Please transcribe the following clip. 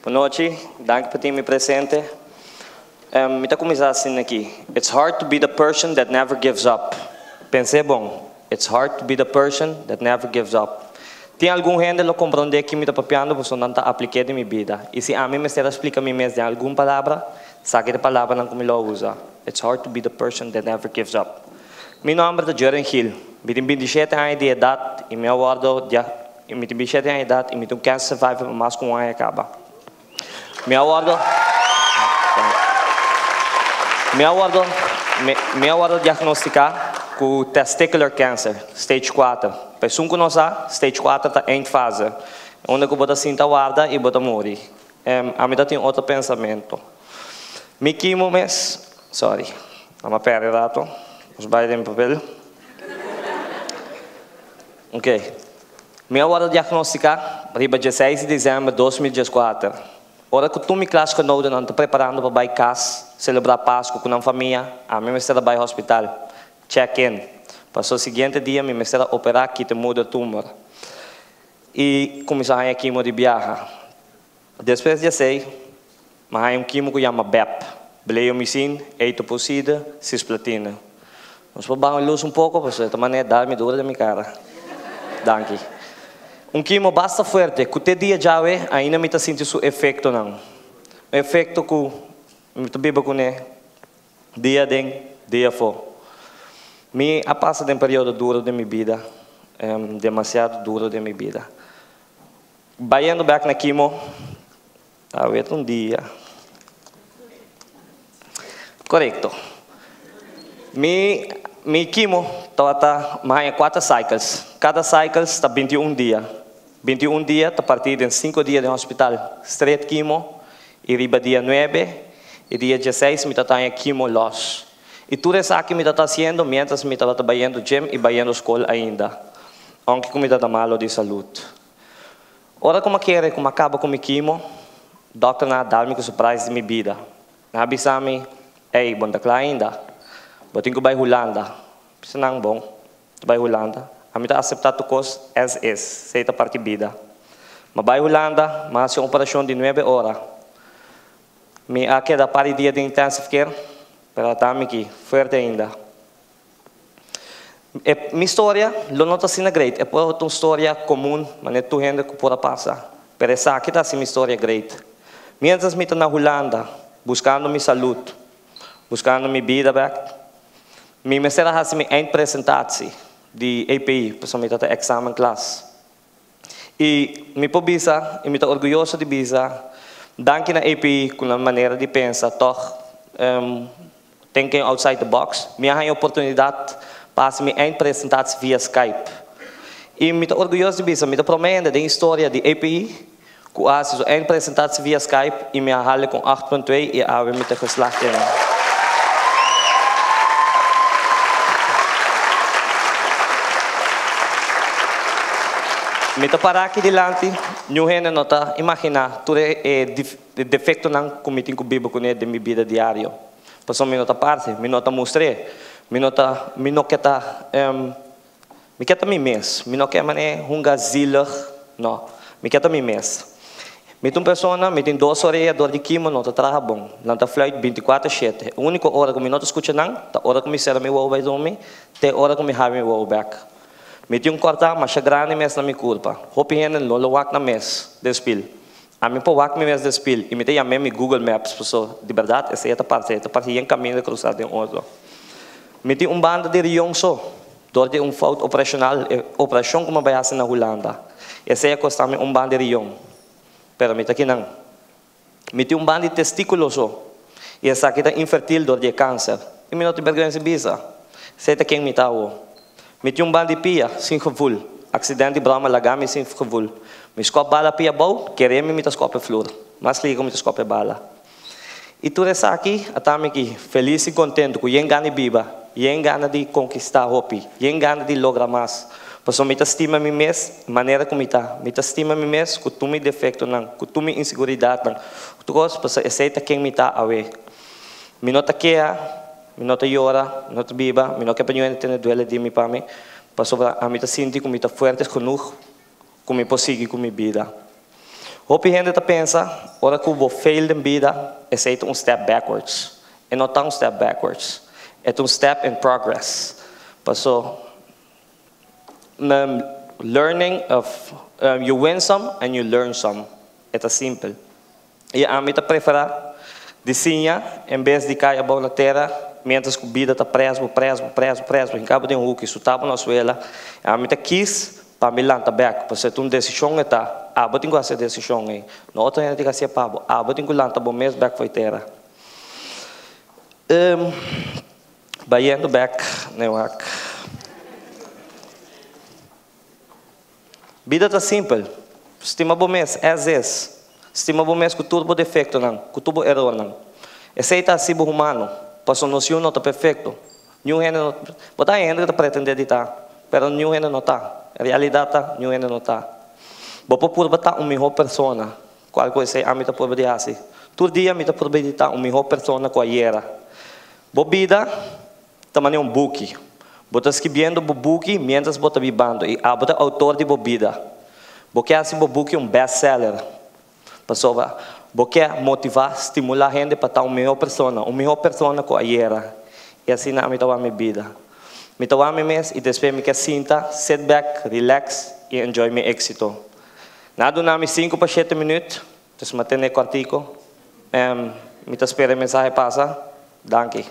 Boa noite, danke por ter me presente. Me está começando assim aqui. It's hard to be the person that never gives up. Pensei bom. It's hard to be the person that never gives up. Tem algum gente que compreende que me está papiando, porque não está aplicando em minha vida. E se a mim me está explicando mesmo alguma palavra, sabe que a palavra não como eu usa. It's hard to be the person that never gives up. Meu nome é Jordan Hill. Eu tenho 27 anos de idade e meu awardo eu tenho 27 anos de idade e eu tenho câncer survival mais com um ano acaba. Meu awardo diagnosticar com testicular cancer, stage 4. Pessoa que não sabe, stage 4 está em fase. Onde eu vou sentar guarda e vou morrer. A mim tem outro pensamento. Me quimo mês, sorry, vamos perder rato. Os bailes em papel. Ok. Meu awardo diagnosticar, riba 16 de dezembro de 2014. Ora que tu me classe que não estou preparando para ir casa, celebrar Páscoa com a família, a mim me está para o hospital. Check-in. Passou o seguinte dia, me está a operar que te muda tumor. E comecei a quimo de viajar. Depois de sei, mas há quimo que chama BEP. Bleomicin, eitopocida, cisplatina. Vamos para a luz pouco, porque de maneira dar-me dura da minha cara. Danke. Quimo basta forte, que o dia já é, ainda me está sentindo o efeito não. O efeito que me está bebendo com ele, dia dentro, dia fora. Me ha passado um período duro da minha vida, demasiado duro da minha vida. Baiando back na quimo, talvez dia. Correto. Me quimo está mais 4 cycles. Cada cycle está 21 dias. 21 dias está partido em 5 dias no hospital. Straight quimo, e riba dia 9, e dia 16 me está em quimo loss. E tudo isso aqui me está fazendo, mientras me está trabalhando gym e trabalhando escola ainda. Aunque me está malo de saúde. Ora como quero, como acaba com o quimo, o doctor não dá-me o surprise de minha vida. Não avisa-me, ei, bom, está ainda. Eu tenho que ir para a Holanda. Isso não é bom. Para a Holanda. A mim está aceitado o custo as is, seita parte vida. Mas para a Holanda, mas é uma operação de 9 horas. Me aqui da parte dia de intensive care, para estar aqui, forte ainda. Minha história, não está sendo great. É uma história comum, mas não é tudo gente que pode passar. Pero essa aqui está sendo uma história great. Mientras me estou na Holanda, buscando minha saúde, buscando minha vida back, me será assim uma apresentação de API, pessoalmente até exame classe. E me pobisa, e me estou orgulhoso de bisa, danke na API com a maneira de pensar, toch, thinking outside the box, me há a oportunidade para me apresentar via Skype. E me estou orgulhoso de bisa, me estou prometendo da história de API, que a apresentar via Skype e me há com 8.2 e a me estou geslaagd. Me estou parar aqui delante, não é nota, imagina, tudo é defeito não cometi com Bíblia com ele de minha vida diária. Passou me nota parte, me nota mostrei, me não quer me quer mim mesmo, me não quer mané um gazila, não, me quer mim mesmo. Me tem uma pessoa, me tem 2 horas dor de quimo, não está trabalhando bom, não está flight 24/7. A única hora que me não escuta não, a hora que me serve meu wow vai dormir, até a hora que me have meu wow back. Me tinha cortar, mas grande mês na minha culpa. Hopi hen não lo wak na mês despil. A mim por wak mês despil. E me tem a mim Google Maps, pessoal. De verdade, essa é a parte em caminho de cruzar de outro. Me tem banda de Rion só. Dorde falta operacional, operação como vai fazer na Holanda. Essa é a costa me banda de Rion. Pero me tá aqui não. Me tem banda de testículo só. E essa aqui tá infertil dor de câncer. E me não tem vergonha de bisa. Sei tá quem me tá o. Me tinha band de pia, sem gevoel. Acidente de brama lagame sem gevoel. Me escopa bala pia bom, queremos me escopa flor. Mas liga me escopa bala. E tudo isso aqui, atame aqui, feliz e contente, com yen gana de biba, yen gana de conquistar hopi, yen gana de lograr mais. Porque me estima me mesmo, maneira como está. Me estima me mesmo, com tu me defeito não, com tu me inseguridade não. Tu gosta, porque aceita quem me está a ver. Me nota que me nota llora, me nota viva, me nota que eu tenho duele de mim para mim, para sobre a mim sinto que me está forte genoeg, como eu posso seguir com minha vida. Hope gente tá pensa, ora que eu fail em vida, é um step backwards. E não tá um step backwards. É um step in progress. Passou, learning of, you win some and you learn some. É simples. E a mim tá preferar desenha, em vez de cair a bola na terra, mientras que a vida está preso. Em cabo de um que isso estava na suela, a mim tá quis para me lançar back, para ser uma decisão está, vou ter que fazer decisão aí. Não outra gente que se pabo, vou ter que lançar bom mês back foi terra. Baiando back, neuac. Vida está simples. Estima bom mês, as is. Estima bom mês que tudo é defeito não, que tudo é erro não. Esse está assim humano, passou noção não está perfeito. Nenhum gente não, botar gente está pretendendo estar, mas nenhum gente não está. A realidade está, nenhum gente não está. Vou por botar uma melhor pessoa, qual coisa a mim está por dizer assim. Todo dia a mim está por botar uma melhor pessoa com a era. Boa vida, também um book. Bota escrevendo o book, mientras bota vivendo e bota autor de bebida. Porque assim o book é um best-seller. Pessoa, porque motivar, estimular a gente para estar uma melhor pessoa com a era. E assim na minha vida. Me tomo um mês e depois me quer sinta, sit back, relax e enjoy meu êxito. Nada na 5 para 7 minutos, então me tenho quartico. Me espera a mensagem passa. Danke.